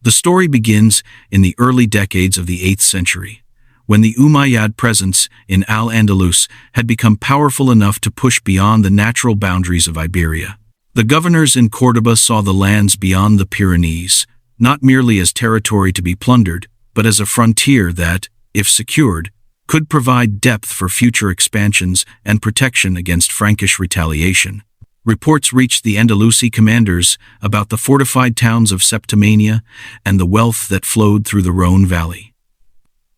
The story begins in the early decades of the 8th century, when the Umayyad presence in Al-Andalus had become powerful enough to push beyond the natural boundaries of Iberia. The governors in Córdoba saw the lands beyond the Pyrenees, not merely as territory to be plundered, but as a frontier that, if secured, could provide depth for future expansions and protection against Frankish retaliation. Reports reached the Andalusi commanders about the fortified towns of Septimania and the wealth that flowed through the Rhône valley.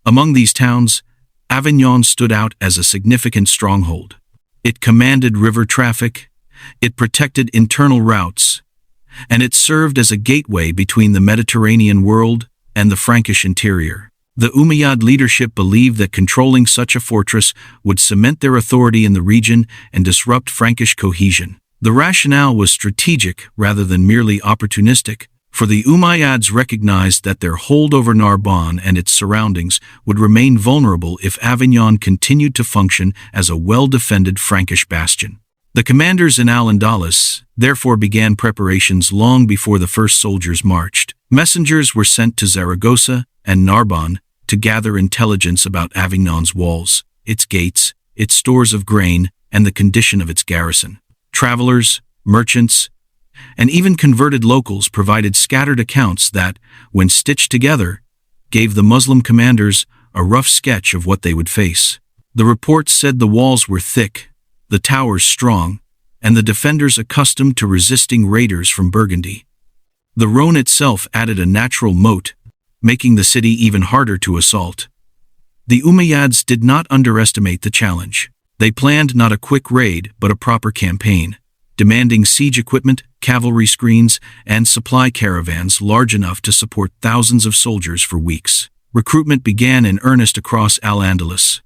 Among these towns, Avignon stood out as a significant stronghold. It commanded river traffic, it protected internal routes, and it served as a gateway between the Mediterranean world and the Frankish interior. The Umayyad leadership believed that controlling such a fortress would cement their authority in the region and disrupt Frankish cohesion. The rationale was strategic rather than merely opportunistic, for the Umayyads recognized that their hold over Narbonne and its surroundings would remain vulnerable if Avignon continued to function as a well-defended Frankish bastion. The commanders in Al-Andalus therefore began preparations long before the first soldiers marched. Messengers were sent to Zaragoza and Narbonne to gather intelligence about Avignon's walls, its gates, its stores of grain, and the condition of its garrison. Travelers, merchants, and even converted locals provided scattered accounts that, when stitched together, gave the Muslim commanders a rough sketch of what they would face. The reports said the walls were thick, the towers strong, and the defenders accustomed to resisting raiders from Burgundy. The Rhône itself added a natural moat, making the city even harder to assault. The Umayyads did not underestimate the challenge. They planned not a quick raid, but a proper campaign, demanding siege equipment, cavalry screens, and supply caravans large enough to support thousands of soldiers for weeks. Recruitment began in earnest across Al-Andalus.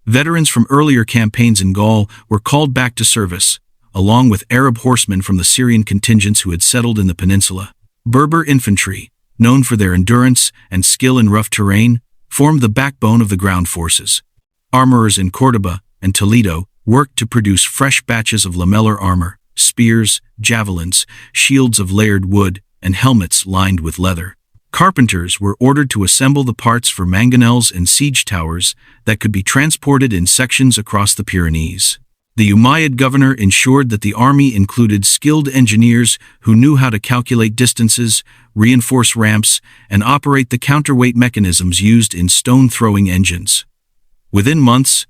Veterans from earlier campaigns in Gaul were called back to service, along with Arab horsemen from the Syrian contingents who had settled in the peninsula. Berber infantry, known for their endurance and skill in rough terrain, formed the backbone of the ground forces. Armorers in Córdoba and Toledo worked to produce fresh batches of lamellar armor, spears, javelins, shields of layered wood, and helmets lined with leather. Carpenters were ordered to assemble the parts for mangonels and siege towers that could be transported in sections across the Pyrenees. The Umayyad governor ensured that the army included skilled engineers who knew how to calculate distances, reinforce ramps, and operate the counterweight mechanisms used in stone-throwing engines. Within months,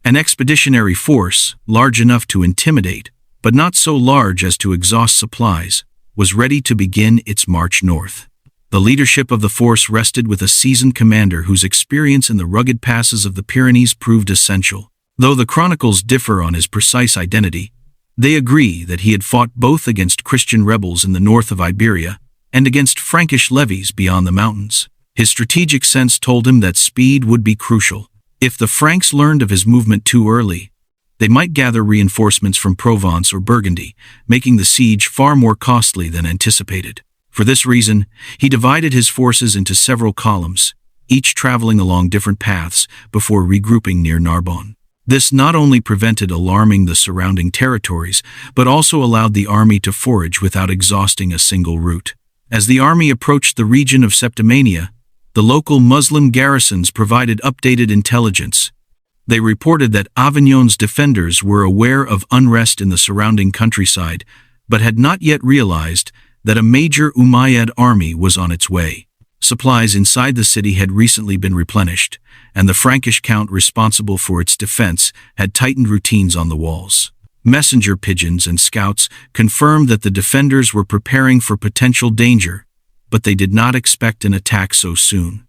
an expeditionary force, large enough to intimidate, but not so large as to exhaust supplies, was ready to begin its march north. The leadership of the force rested with a seasoned commander whose experience in the rugged passes of the Pyrenees proved essential. Though the chronicles differ on his precise identity, they agree that he had fought both against Christian rebels in the north of Iberia and against Frankish levies beyond the mountains. His strategic sense told him that speed would be crucial. If the Franks learned of his movement too early, they might gather reinforcements from Provence or Burgundy, making the siege far more costly than anticipated. For this reason, he divided his forces into several columns, each traveling along different paths before regrouping near Narbonne. This not only prevented alarming the surrounding territories, but also allowed the army to forage without exhausting a single route. As the army approached the region of Septimania, the local Muslim garrisons provided updated intelligence. They reported that Avignon's defenders were aware of unrest in the surrounding countryside, but had not yet realized that a major Umayyad army was on its way. Supplies inside the city had recently been replenished, and the Frankish count responsible for its defense had tightened routines on the walls. Messenger pigeons and scouts confirmed that the defenders were preparing for potential danger, but they did not expect an attack so soon.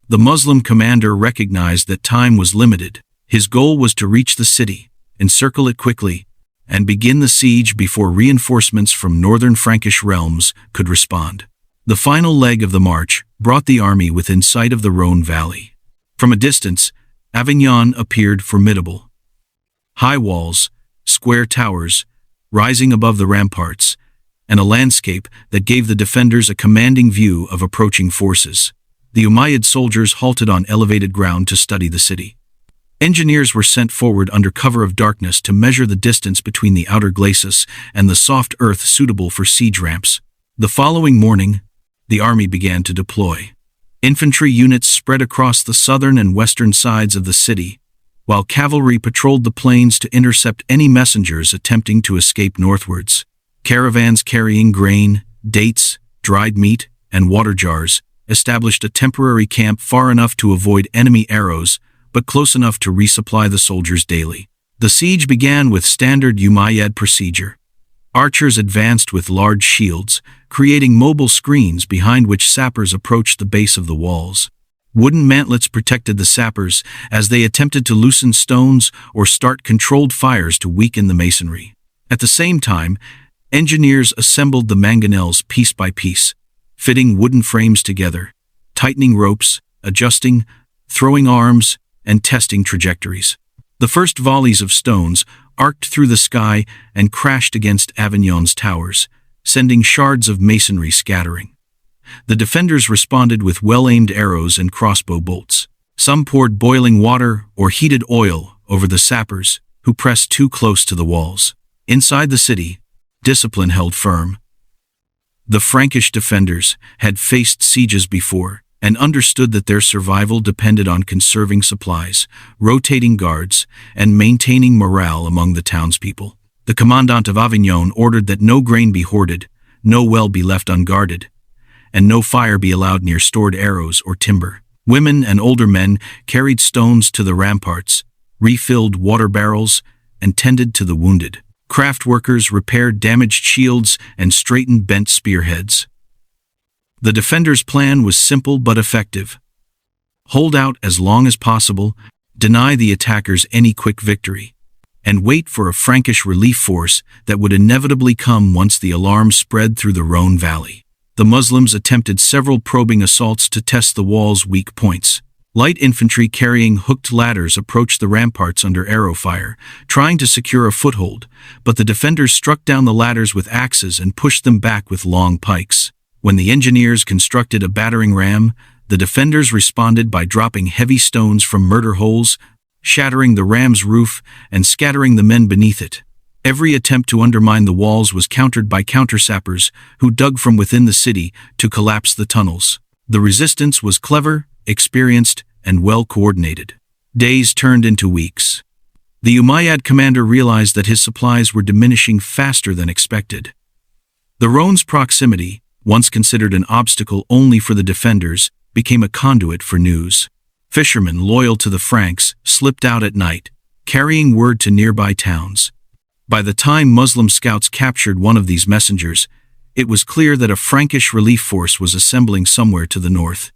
The Muslim commander recognized that time was limited. His goal was to reach the city, encircle it quickly, and begin the siege before reinforcements from northern Frankish realms could respond. The final leg of the march brought the army within sight of the Rhône valley. From a distance, Avignon appeared formidable. High walls, square towers, rising above the ramparts, and a landscape that gave the defenders a commanding view of approaching forces. The Umayyad soldiers halted on elevated ground to study the city. Engineers were sent forward under cover of darkness to measure the distance between the outer glacis and the soft earth suitable for siege ramps. The following morning, the army began to deploy. Infantry units spread across the southern and western sides of the city, while cavalry patrolled the plains to intercept any messengers attempting to escape northwards. Caravans carrying grain, dates, dried meat, and water jars established a temporary camp far enough to avoid enemy arrows, but close enough to resupply the soldiers daily. The siege began with standard Umayyad procedure. Archers advanced with large shields, creating mobile screens behind which sappers approached the base of the walls. Wooden mantlets protected the sappers as they attempted to loosen stones or start controlled fires to weaken the masonry. At the same time, engineers assembled the mangonels piece by piece, fitting wooden frames together, tightening ropes, adjusting, throwing arms, and testing trajectories. The first volleys of stones arced through the sky and crashed against Avignon's towers, sending shards of masonry scattering. The defenders responded with well-aimed arrows and crossbow bolts. Some poured boiling water or heated oil over the sappers, who pressed too close to the walls. Inside the city, discipline held firm. The Frankish defenders had faced sieges before and understood that their survival depended on conserving supplies, rotating guards, and maintaining morale among the townspeople. The commandant of Avignon ordered that no grain be hoarded, no well be left unguarded, and no fire be allowed near stored arrows or timber. Women and older men carried stones to the ramparts, refilled water barrels, and tended to the wounded. Craft workers repaired damaged shields and straightened bent spearheads. The defenders' plan was simple but effective. Hold out as long as possible, deny the attackers any quick victory, and wait for a Frankish relief force that would inevitably come once the alarm spread through the Rhone Valley. The Muslims attempted several probing assaults to test the wall's weak points. Light infantry carrying hooked ladders approached the ramparts under arrow fire, trying to secure a foothold, but the defenders struck down the ladders with axes and pushed them back with long pikes. When the engineers constructed a battering ram, the defenders responded by dropping heavy stones from murder holes, shattering the ram's roof, and scattering the men beneath it. Every attempt to undermine the walls was countered by countersappers who dug from within the city to collapse the tunnels. The resistance was clever, experienced, and well-coordinated. Days turned into weeks. The Umayyad commander realized that his supplies were diminishing faster than expected. The Rhone's proximity, once considered an obstacle only for the defenders, became a conduit for news. Fishermen loyal to the Franks slipped out at night, carrying word to nearby towns. By the time Muslim scouts captured one of these messengers, it was clear that a Frankish relief force was assembling somewhere to the north.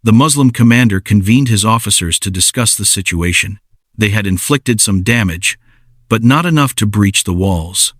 The Muslim commander convened his officers to discuss the situation. They had inflicted some damage, but not enough to breach the walls.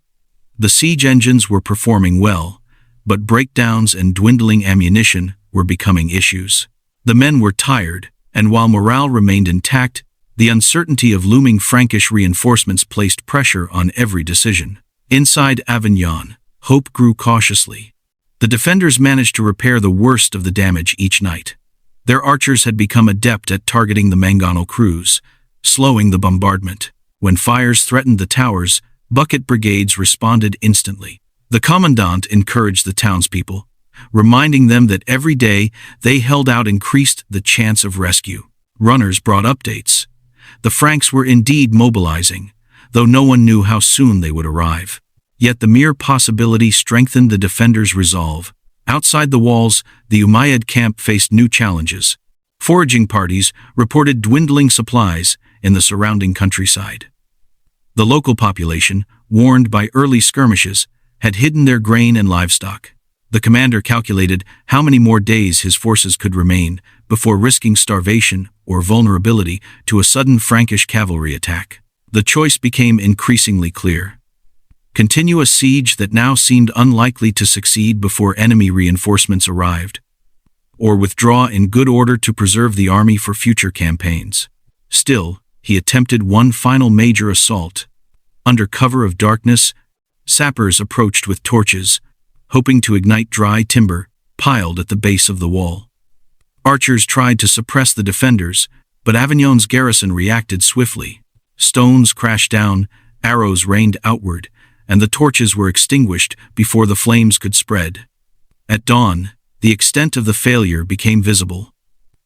The siege engines were performing well, but breakdowns and dwindling ammunition were becoming issues. The men were tired, and while morale remained intact, the uncertainty of looming Frankish reinforcements placed pressure on every decision. Inside Avignon, hope grew cautiously. The defenders managed to repair the worst of the damage each night. Their archers had become adept at targeting the mangonel crews, slowing the bombardment. When fires threatened the towers, bucket brigades responded instantly. The commandant encouraged the townspeople, reminding them that every day they held out increased the chance of rescue. Runners brought updates. The Franks were indeed mobilizing, though no one knew how soon they would arrive. Yet the mere possibility strengthened the defenders' resolve. Outside the walls, the Umayyad camp faced new challenges. Foraging parties reported dwindling supplies in the surrounding countryside. The local population, warned by early skirmishes, had hidden their grain and livestock. The commander calculated how many more days his forces could remain before risking starvation or vulnerability to a sudden Frankish cavalry attack. The choice became increasingly clear. Continue a siege that now seemed unlikely to succeed before enemy reinforcements arrived, or withdraw in good order to preserve the army for future campaigns. Still, he attempted one final major assault. Under cover of darkness, sappers approached with torches, hoping to ignite dry timber piled at the base of the wall. Archers tried to suppress the defenders, but Avignon's garrison reacted swiftly. Stones crashed down, arrows rained outward, and the torches were extinguished before the flames could spread. At dawn, the extent of the failure became visible.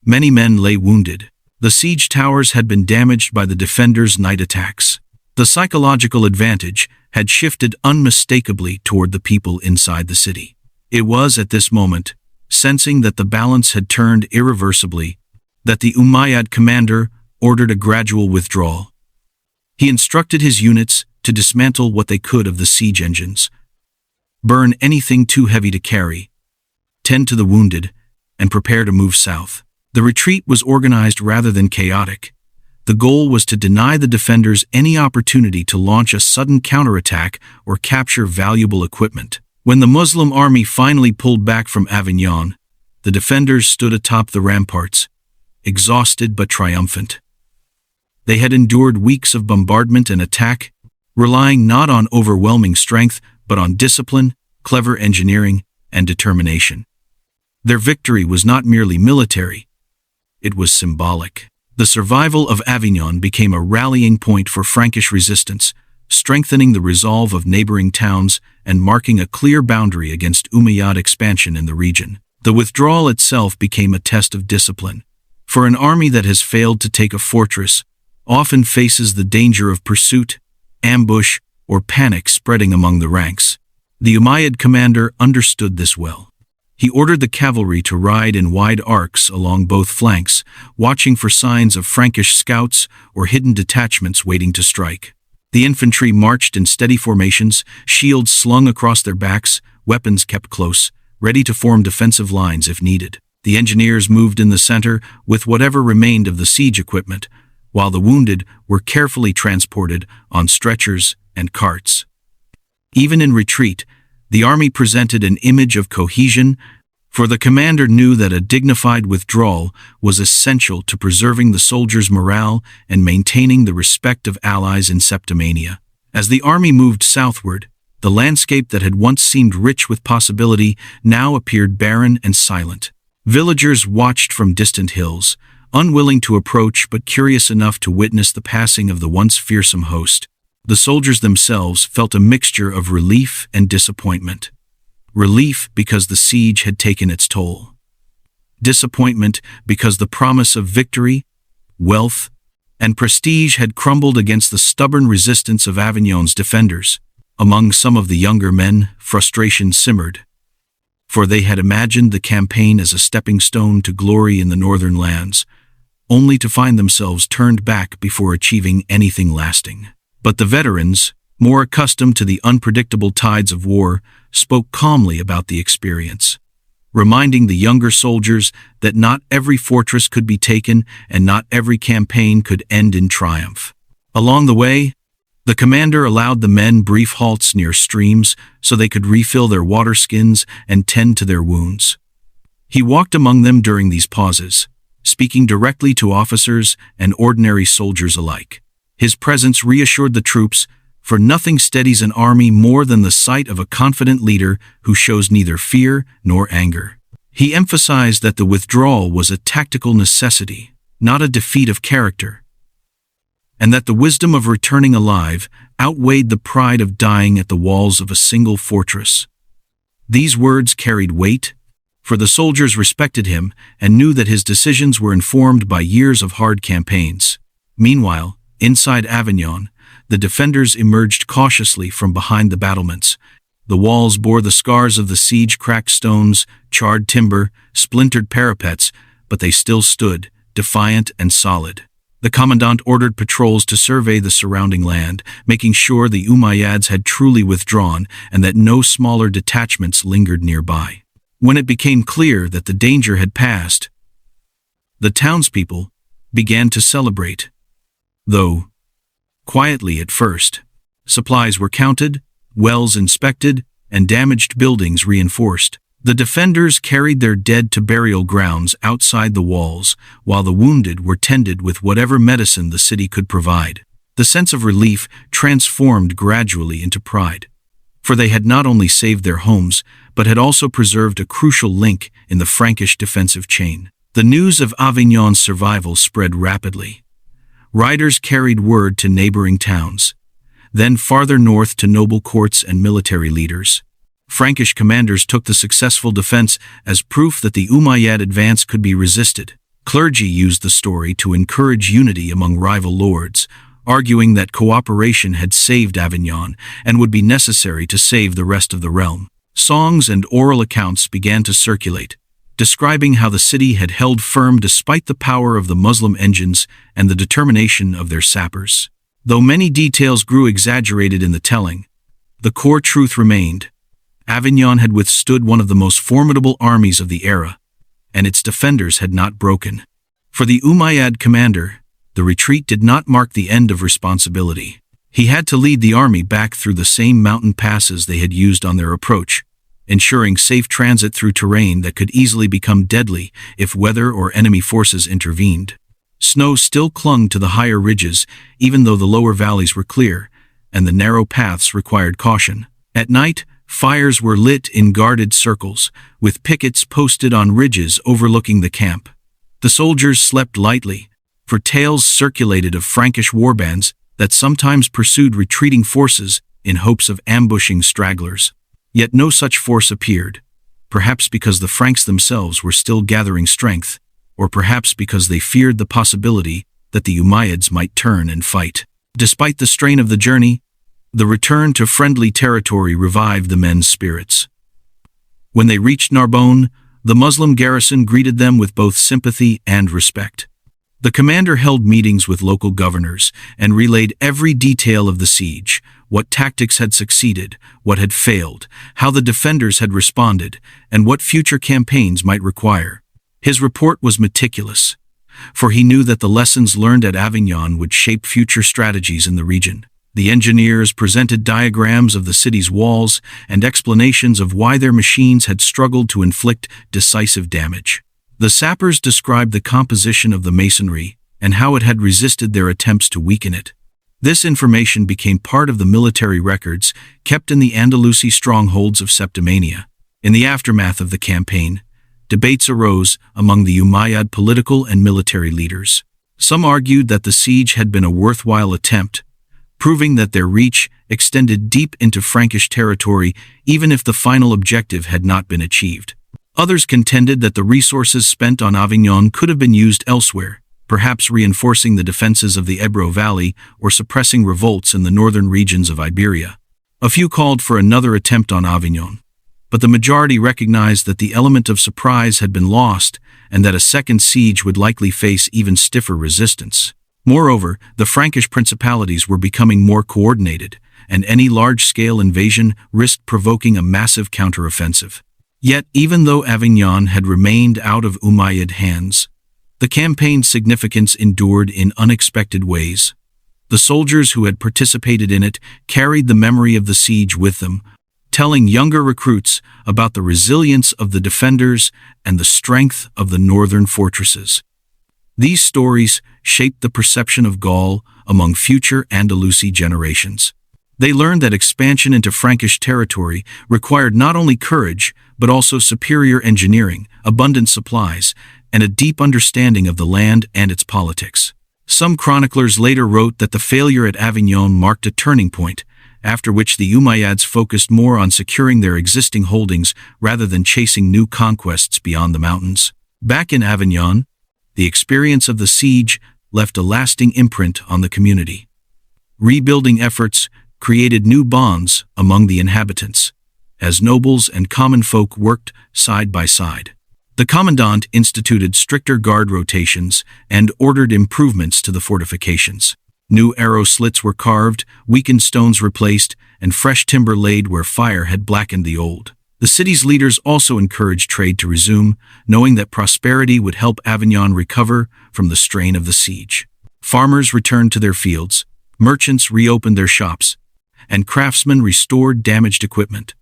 Many men lay wounded. The siege towers had been damaged by the defenders' night attacks. The psychological advantage had shifted unmistakably toward the people inside the city. It was at this moment, sensing that the balance had turned irreversibly, that the Umayyad commander ordered a gradual withdrawal. He instructed his units to dismantle what they could of the siege engines, burn anything too heavy to carry, tend to the wounded, and prepare to move south. The retreat was organized rather than chaotic. The goal was to deny the defenders any opportunity to launch a sudden counterattack or capture valuable equipment. When the Muslim army finally pulled back from Avignon, the defenders stood atop the ramparts, exhausted but triumphant. They had endured weeks of bombardment and attack, relying not on overwhelming strength but on discipline, clever engineering, and determination. Their victory was not merely military, it was symbolic. The survival of Avignon became a rallying point for Frankish resistance, strengthening the resolve of neighboring towns and marking a clear boundary against Umayyad expansion in the region. The withdrawal itself became a test of discipline. For an army that has failed to take a fortress often faces the danger of pursuit, ambush, or panic spreading among the ranks. The Umayyad commander understood this well. He ordered the cavalry to ride in wide arcs along both flanks, watching for signs of Frankish scouts or hidden detachments waiting to strike. The infantry marched in steady formations, shields slung across their backs, weapons kept close, ready to form defensive lines if needed. The engineers moved in the center with whatever remained of the siege equipment, while the wounded were carefully transported on stretchers and carts. Even in retreat, the army presented an image of cohesion, for the commander knew that a dignified withdrawal was essential to preserving the soldiers' morale and maintaining the respect of allies in Septimania. As the army moved southward, the landscape that had once seemed rich with possibility now appeared barren and silent. Villagers watched from distant hills, unwilling to approach but curious enough to witness the passing of the once fearsome host. The soldiers themselves felt a mixture of relief and disappointment. Relief because the siege had taken its toll. Disappointment because the promise of victory, wealth, and prestige had crumbled against the stubborn resistance of Avignon's defenders. Among some of the younger men, frustration simmered, for they had imagined the campaign as a stepping stone to glory in the northern lands, only to find themselves turned back before achieving anything lasting. But the veterans, more accustomed to the unpredictable tides of war, spoke calmly about the experience, reminding the younger soldiers that not every fortress could be taken and not every campaign could end in triumph. Along the way, the commander allowed the men brief halts near streams so they could refill their water skins and tend to their wounds. He walked among them during these pauses, speaking directly to officers and ordinary soldiers alike. His presence reassured the troops, for nothing steadies an army more than the sight of a confident leader who shows neither fear nor anger. He emphasized that the withdrawal was a tactical necessity, not a defeat of character, and that the wisdom of returning alive outweighed the pride of dying at the walls of a single fortress. These words carried weight, for the soldiers respected him and knew that his decisions were informed by years of hard campaigns. Meanwhile, inside Avignon, the defenders emerged cautiously from behind the battlements. The walls bore the scars of the siege, cracked stones, charred timber, splintered parapets, but they still stood, defiant and solid. The commandant ordered patrols to survey the surrounding land, making sure the Umayyads had truly withdrawn and that no smaller detachments lingered nearby. When it became clear that the danger had passed, the townspeople began to celebrate. Though quietly at first, supplies were counted, wells inspected, and damaged buildings reinforced. The defenders carried their dead to burial grounds outside the walls, while the wounded were tended with whatever medicine the city could provide. The sense of relief transformed gradually into pride, for they had not only saved their homes, but had also preserved a crucial link in the Frankish defensive chain. The news of Avignon's survival spread rapidly. Riders carried word to neighboring towns, then farther north to noble courts and military leaders. Frankish commanders took the successful defense as proof that the Umayyad advance could be resisted. Clergy used the story to encourage unity among rival lords, arguing that cooperation had saved Avignon and would be necessary to save the rest of the realm. Songs and oral accounts began to circulate, describing how the city had held firm despite the power of the Muslim engines and the determination of their sappers. Though many details grew exaggerated in the telling, the core truth remained. Avignon had withstood one of the most formidable armies of the era, and its defenders had not broken. For the Umayyad commander, the retreat did not mark the end of responsibility. He had to lead the army back through the same mountain passes they had used on their approach, ensuring safe transit through terrain that could easily become deadly if weather or enemy forces intervened. Snow still clung to the higher ridges, even though the lower valleys were clear, and the narrow paths required caution. At night, fires were lit in guarded circles, with pickets posted on ridges overlooking the camp. The soldiers slept lightly, for tales circulated of Frankish warbands that sometimes pursued retreating forces in hopes of ambushing stragglers. Yet no such force appeared, perhaps because the Franks themselves were still gathering strength, or perhaps because they feared the possibility that the Umayyads might turn and fight. Despite the strain of the journey, the return to friendly territory revived the men's spirits. When they reached Narbonne, the Muslim garrison greeted them with both sympathy and respect. The commander held meetings with local governors and relayed every detail of the siege, what tactics had succeeded, what had failed, how the defenders had responded, and what future campaigns might require. His report was meticulous, for he knew that the lessons learned at Avignon would shape future strategies in the region. The engineers presented diagrams of the city's walls and explanations of why their machines had struggled to inflict decisive damage. The sappers described the composition of the masonry and how it had resisted their attempts to weaken it. This information became part of the military records kept in the Andalusi strongholds of Septimania. In the aftermath of the campaign, debates arose among the Umayyad political and military leaders. Some argued that the siege had been a worthwhile attempt, proving that their reach extended deep into Frankish territory even if the final objective had not been achieved. Others contended that the resources spent on Avignon could have been used elsewhere, perhaps reinforcing the defenses of the Ebro Valley or suppressing revolts in the northern regions of Iberia. A few called for another attempt on Avignon, but the majority recognized that the element of surprise had been lost and that a second siege would likely face even stiffer resistance. Moreover, the Frankish principalities were becoming more coordinated, and any large-scale invasion risked provoking a massive counteroffensive. Yet, even though Avignon had remained out of Umayyad hands, the campaign's significance endured in unexpected ways. The soldiers who had participated in it carried the memory of the siege with them, telling younger recruits about the resilience of the defenders and the strength of the northern fortresses. These stories shaped the perception of Gaul among future Andalusi generations. They learned that expansion into Frankish territory required not only courage, but also superior engineering, abundant supplies, and a deep understanding of the land and its politics. Some chroniclers later wrote that the failure at Avignon marked a turning point, after which the Umayyads focused more on securing their existing holdings rather than chasing new conquests beyond the mountains. Back in Avignon, the experience of the siege left a lasting imprint on the community. Rebuilding efforts created new bonds among the inhabitants, as nobles and common folk worked side by side. The commandant instituted stricter guard rotations and ordered improvements to the fortifications. New arrow slits were carved, weakened stones replaced, and fresh timber laid where fire had blackened the old. The city's leaders also encouraged trade to resume, knowing that prosperity would help Avignon recover from the strain of the siege. Farmers returned to their fields, merchants reopened their shops, and craftsmen restored damaged equipment.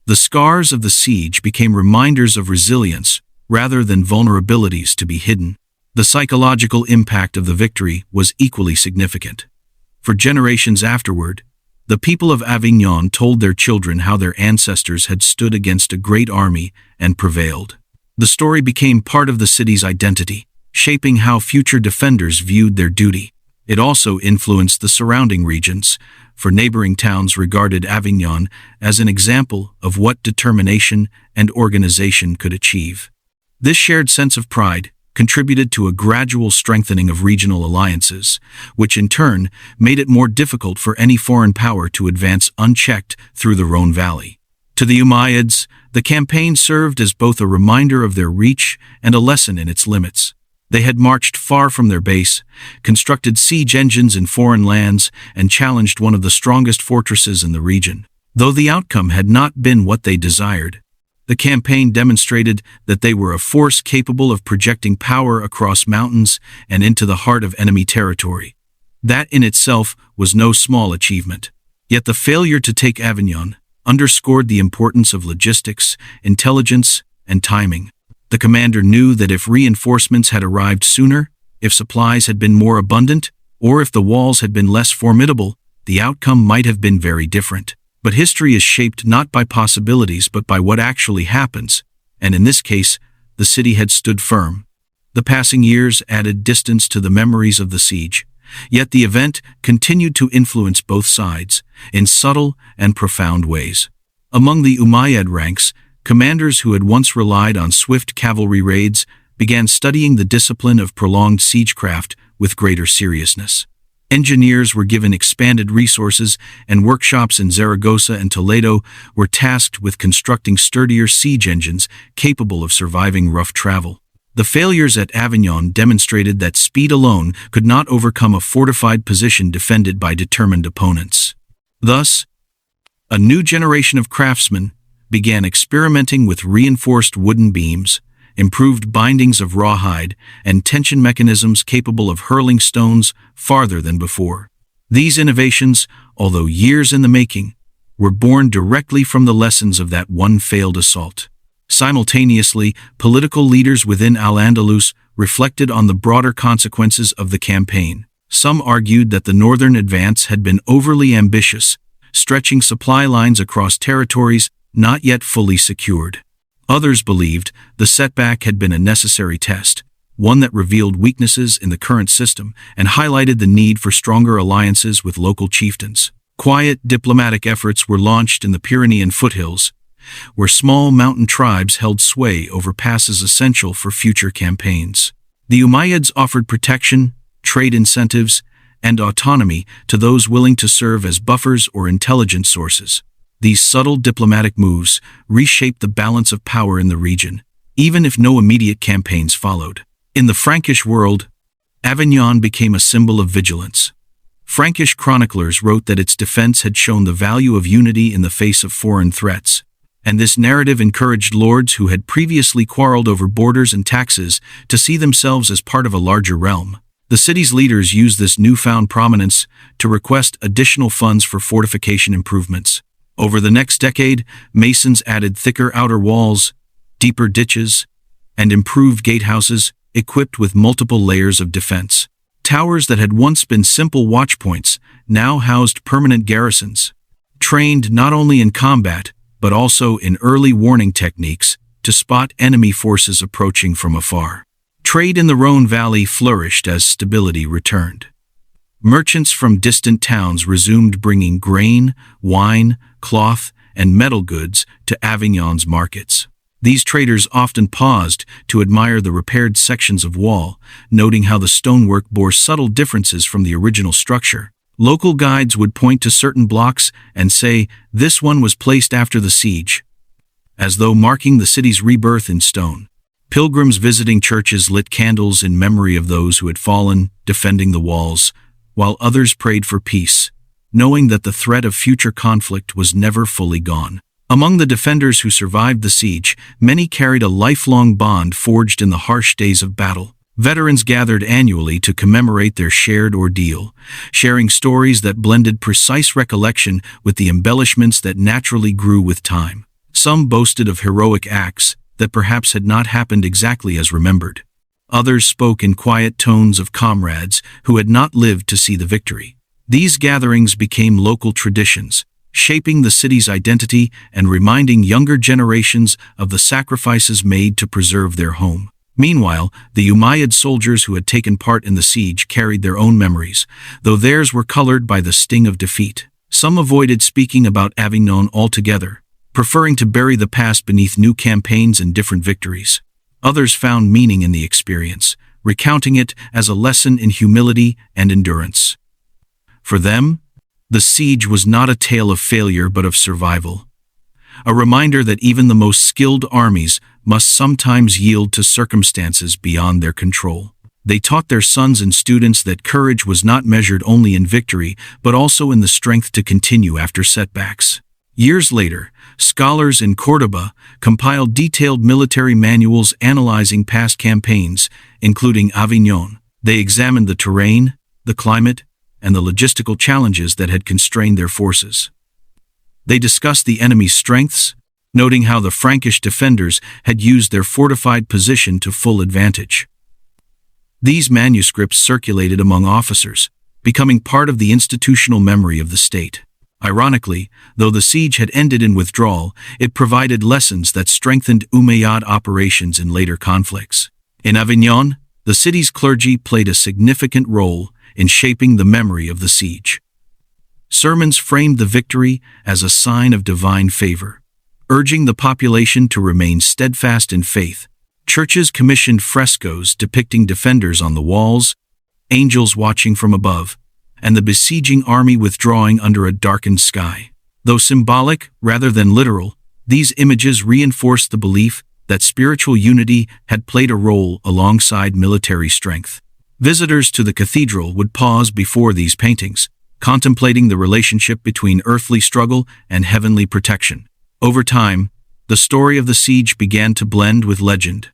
The scars of the siege became reminders of resilience rather than vulnerabilities to be hidden. The psychological impact of the victory was equally significant. For generations afterward, the people of Avignon told their children how their ancestors had stood against a great army and prevailed. The story became part of the city's identity, shaping how future defenders viewed their duty. It also influenced the surrounding regions, for neighboring towns regarded Avignon as an example of what determination and organization could achieve. This shared sense of pride contributed to a gradual strengthening of regional alliances, which in turn made it more difficult for any foreign power to advance unchecked through the Rhone Valley. To the Umayyads, the campaign served as both a reminder of their reach and a lesson in its limits. They had marched far from their base, constructed siege engines in foreign lands, and challenged one of the strongest fortresses in the region. Though the outcome had not been what they desired, the campaign demonstrated that they were a force capable of projecting power across mountains and into the heart of enemy territory. That in itself was no small achievement. Yet the failure to take Avignon underscored the importance of logistics, intelligence, and timing. The commander knew that if reinforcements had arrived sooner, if supplies had been more abundant, or if the walls had been less formidable, the outcome might have been very different. But history is shaped not by possibilities but by what actually happens, and in this case, the city had stood firm. The passing years added distance to the memories of the siege, yet the event continued to influence both sides, in subtle and profound ways. Among the Umayyad ranks, commanders who had once relied on swift cavalry raids began studying the discipline of prolonged siegecraft with greater seriousness. Engineers were given expanded resources, and workshops in Zaragoza and Toledo were tasked with constructing sturdier siege engines capable of surviving rough travel. The failures at Avignon demonstrated that speed alone could not overcome a fortified position defended by determined opponents. Thus, a new generation of craftsmen began experimenting with reinforced wooden beams, improved bindings of rawhide, and tension mechanisms capable of hurling stones farther than before. These innovations, although years in the making, were born directly from the lessons of that one failed assault. Simultaneously, political leaders within Al-Andalus reflected on the broader consequences of the campaign. Some argued that the northern advance had been overly ambitious, stretching supply lines across territories not yet fully secured. Others believed the setback had been a necessary test, one that revealed weaknesses in the current system and highlighted the need for stronger alliances with local chieftains. Quiet diplomatic efforts were launched in the Pyrenean foothills, where small mountain tribes held sway over passes essential for future campaigns. The Umayyads offered protection, trade incentives, and autonomy to those willing to serve as buffers or intelligence sources. These subtle diplomatic moves reshaped the balance of power in the region, even if no immediate campaigns followed. In the Frankish world, Avignon became a symbol of vigilance. Frankish chroniclers wrote that its defense had shown the value of unity in the face of foreign threats, and this narrative encouraged lords who had previously quarreled over borders and taxes to see themselves as part of a larger realm. The city's leaders used this newfound prominence to request additional funds for fortification improvements. Over the next decade, masons added thicker outer walls, deeper ditches, and improved gatehouses equipped with multiple layers of defense. Towers that had once been simple watchpoints now housed permanent garrisons, trained not only in combat but also in early warning techniques to spot enemy forces approaching from afar. Trade in the Rhone Valley flourished as stability returned. Merchants from distant towns resumed bringing grain, wine, cloth, and metal goods to Avignon's markets. These traders often paused to admire the repaired sections of wall, noting how the stonework bore subtle differences from the original structure. Local guides would point to certain blocks and say, "This one was placed after the siege," as though marking the city's rebirth in stone. Pilgrims visiting churches lit candles in memory of those who had fallen, defending the walls, while others prayed for peace, knowing that the threat of future conflict was never fully gone. Among the defenders who survived the siege, many carried a lifelong bond forged in the harsh days of battle. Veterans gathered annually to commemorate their shared ordeal, sharing stories that blended precise recollection with the embellishments that naturally grew with time. Some boasted of heroic acts that perhaps had not happened exactly as remembered. Others spoke in quiet tones of comrades who had not lived to see the victory. These gatherings became local traditions, shaping the city's identity and reminding younger generations of the sacrifices made to preserve their home. Meanwhile, the Umayyad soldiers who had taken part in the siege carried their own memories, though theirs were colored by the sting of defeat. Some avoided speaking about Avignon altogether, preferring to bury the past beneath new campaigns and different victories. Others found meaning in the experience, recounting it as a lesson in humility and endurance. For them, the siege was not a tale of failure but of survival, a reminder that even the most skilled armies must sometimes yield to circumstances beyond their control. They taught their sons and students that courage was not measured only in victory, but also in the strength to continue after setbacks. Years later, scholars in Córdoba compiled detailed military manuals analyzing past campaigns, including Avignon. They examined the terrain, the climate, and the logistical challenges that had constrained their forces. They discussed the enemy's strengths, noting how the Frankish defenders had used their fortified position to full advantage. These manuscripts circulated among officers, becoming part of the institutional memory of the state. Ironically, though the siege had ended in withdrawal, it provided lessons that strengthened Umayyad operations in later conflicts. In Avignon, the city's clergy played a significant role in shaping the memory of the siege. Sermons framed the victory as a sign of divine favor, urging the population to remain steadfast in faith. Churches commissioned frescoes depicting defenders on the walls, angels watching from above, and the besieging army withdrawing under a darkened sky. Though symbolic rather than literal, these images reinforced the belief that spiritual unity had played a role alongside military strength. Visitors to the cathedral would pause before these paintings, contemplating the relationship between earthly struggle and heavenly protection. Over time, the story of the siege began to blend with legend.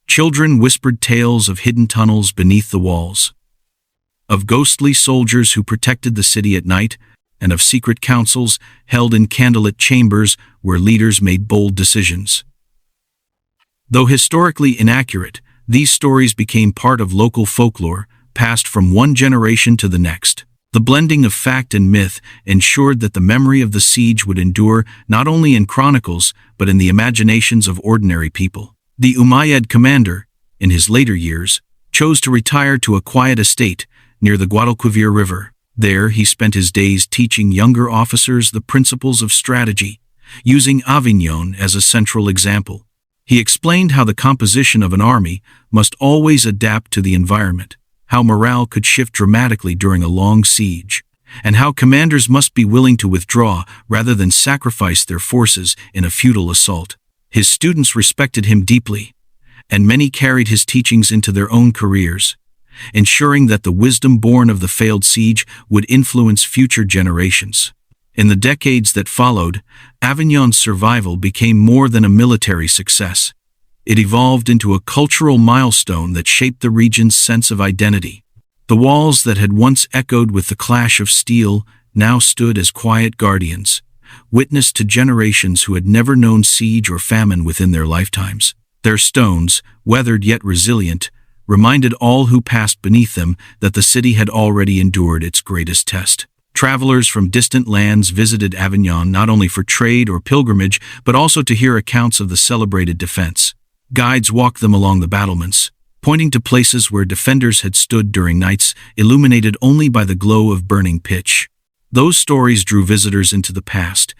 Children whispered tales of hidden tunnels beneath the walls, of ghostly soldiers who protected the city at night, and of secret councils held in candlelit chambers where leaders made bold decisions. Though historically inaccurate, these stories became part of local folklore, passed from one generation to the next. The blending of fact and myth ensured that the memory of the siege would endure not only in chronicles but in the imaginations of ordinary people. The Umayyad commander, in his later years, chose to retire to a quiet estate near the Guadalquivir River. There he spent his days teaching younger officers the principles of strategy, using Avignon as a central example. He explained how the composition of an army must always adapt to the environment, how morale could shift dramatically during a long siege, and how commanders must be willing to withdraw rather than sacrifice their forces in a futile assault. His students respected him deeply, and many carried his teachings into their own careers, ensuring that the wisdom born of the failed siege would influence future generations. In the decades that followed, Avignon's survival became more than a military success. It evolved into a cultural milestone that shaped the region's sense of identity. The walls that had once echoed with the clash of steel now stood as quiet guardians, witness to generations who had never known siege or famine within their lifetimes. Their stones, weathered yet resilient, reminded all who passed beneath them that the city had already endured its greatest test. Travelers from distant lands visited Avignon not only for trade or pilgrimage, but also to hear accounts of the celebrated defense. Guides walked them along the battlements, pointing to places where defenders had stood during nights illuminated only by the glow of burning pitch. Those stories drew visitors into the past,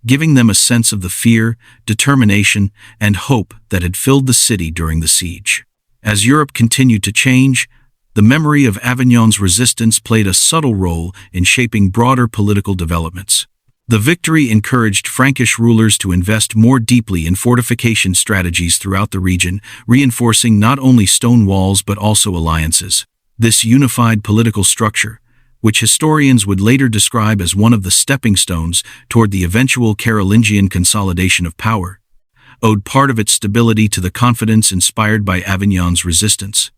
giving them a sense of the fear, determination, and hope that had filled the city during the siege. As Europe continued to change, the memory of Avignon's resistance played a subtle role in shaping broader political developments. The victory encouraged Frankish rulers to invest more deeply in fortification strategies throughout the region, reinforcing not only stone walls but also alliances. This unified political structure, which historians would later describe as one of the stepping stones toward the eventual Carolingian consolidation of power, owed part of its stability to the confidence inspired by Avignon's resistance.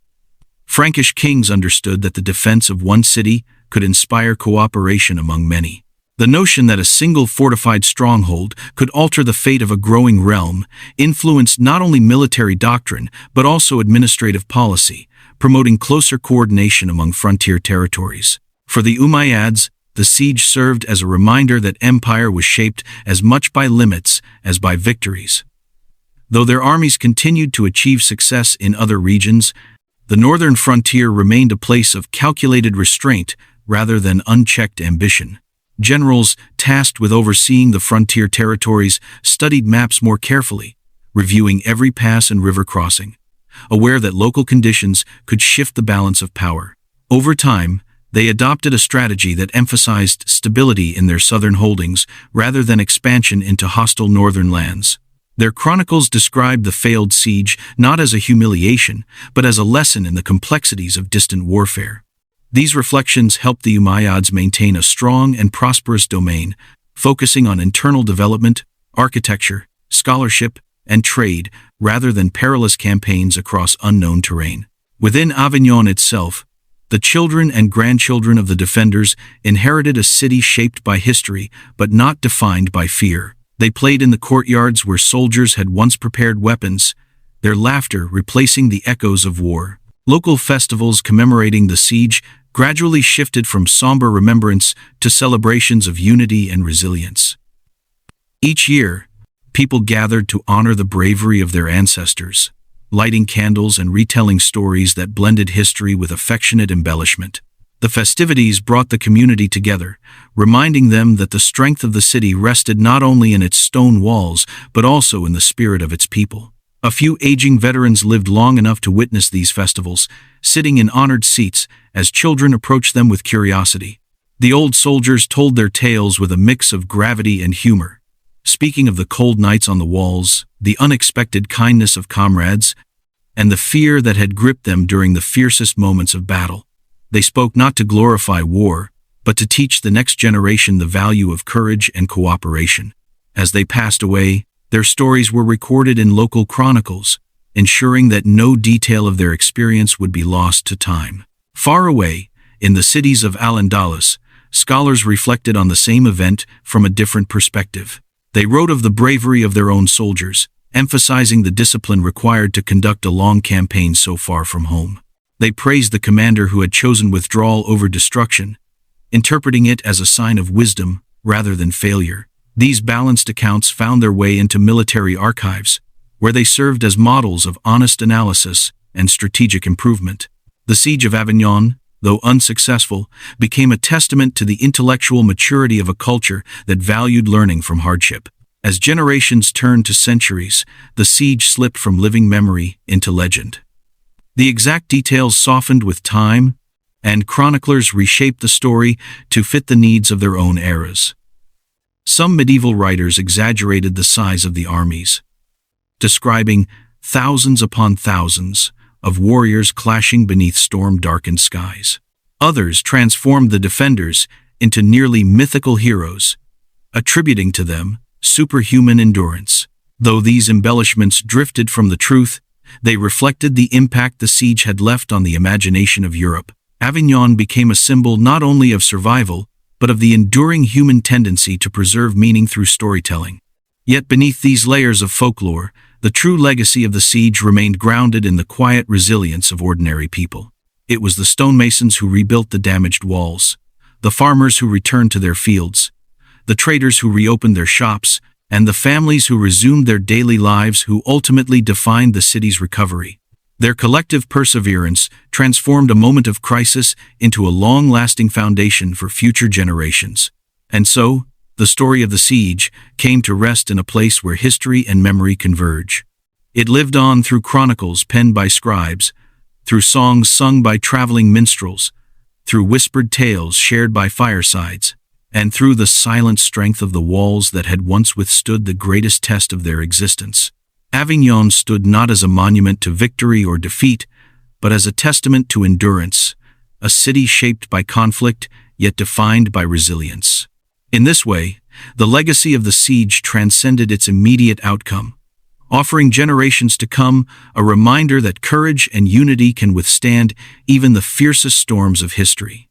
Frankish kings understood that the defense of one city could inspire cooperation among many. The notion that a single fortified stronghold could alter the fate of a growing realm influenced not only military doctrine but also administrative policy, promoting closer coordination among frontier territories. For the Umayyads, the siege served as a reminder that empire was shaped as much by limits as by victories. Though their armies continued to achieve success in other regions, the northern frontier remained a place of calculated restraint rather than unchecked ambition. Generals tasked with overseeing the frontier territories studied maps more carefully, reviewing every pass and river crossing, aware that local conditions could shift the balance of power. Over time, they adopted a strategy that emphasized stability in their southern holdings rather than expansion into hostile northern lands. Their chronicles describe the failed siege not as a humiliation, but as a lesson in the complexities of distant warfare. These reflections helped the Umayyads maintain a strong and prosperous domain, focusing on internal development, architecture, scholarship, and trade, rather than perilous campaigns across unknown terrain. Within Avignon itself, the children and grandchildren of the defenders inherited a city shaped by history, but not defined by fear. They played in the courtyards where soldiers had once prepared weapons, their laughter replacing the echoes of war. Local festivals commemorating the siege gradually shifted from somber remembrance to celebrations of unity and resilience. Each year, people gathered to honor the bravery of their ancestors, lighting candles and retelling stories that blended history with affectionate embellishment. The festivities brought the community together, reminding them that the strength of the city rested not only in its stone walls, but also in the spirit of its people. A few aging veterans lived long enough to witness these festivals, sitting in honored seats as children approached them with curiosity. The old soldiers told their tales with a mix of gravity and humor, speaking of the cold nights on the walls, the unexpected kindness of comrades, and the fear that had gripped them during the fiercest moments of battle. They spoke not to glorify war, but to teach the next generation the value of courage and cooperation. As they passed away, their stories were recorded in local chronicles, ensuring that no detail of their experience would be lost to time. Far away, in the cities of Al-Andalus, scholars reflected on the same event from a different perspective. They wrote of the bravery of their own soldiers, emphasizing the discipline required to conduct a long campaign so far from home. They praised the commander who had chosen withdrawal over destruction, interpreting it as a sign of wisdom rather than failure. These balanced accounts found their way into military archives, where they served as models of honest analysis and strategic improvement. The Siege of Avignon, though unsuccessful, became a testament to the intellectual maturity of a culture that valued learning from hardship. As generations turned to centuries, the siege slipped from living memory into legend. The exact details softened with time, and chroniclers reshaped the story to fit the needs of their own eras. Some medieval writers exaggerated the size of the armies, describing thousands upon thousands of warriors clashing beneath storm-darkened skies. Others transformed the defenders into nearly mythical heroes, attributing to them superhuman endurance. Though these embellishments drifted from the truth, they reflected the impact the siege had left on the imagination of Europe. Avignon became a symbol not only of survival, but of the enduring human tendency to preserve meaning through storytelling. Yet beneath these layers of folklore, the true legacy of the siege remained grounded in the quiet resilience of ordinary people. It was the stonemasons who rebuilt the damaged walls, the farmers who returned to their fields, the traders who reopened their shops, and the families who resumed their daily lives who ultimately defined the city's recovery. Their collective perseverance transformed a moment of crisis into a long-lasting foundation for future generations. And so, the story of the siege came to rest in a place where history and memory converge. It lived on through chronicles penned by scribes, through songs sung by traveling minstrels, through whispered tales shared by firesides, and through the silent strength of the walls that had once withstood the greatest test of their existence. Avignon stood not as a monument to victory or defeat, but as a testament to endurance, a city shaped by conflict, yet defined by resilience. In this way, the legacy of the siege transcended its immediate outcome, offering generations to come a reminder that courage and unity can withstand even the fiercest storms of history.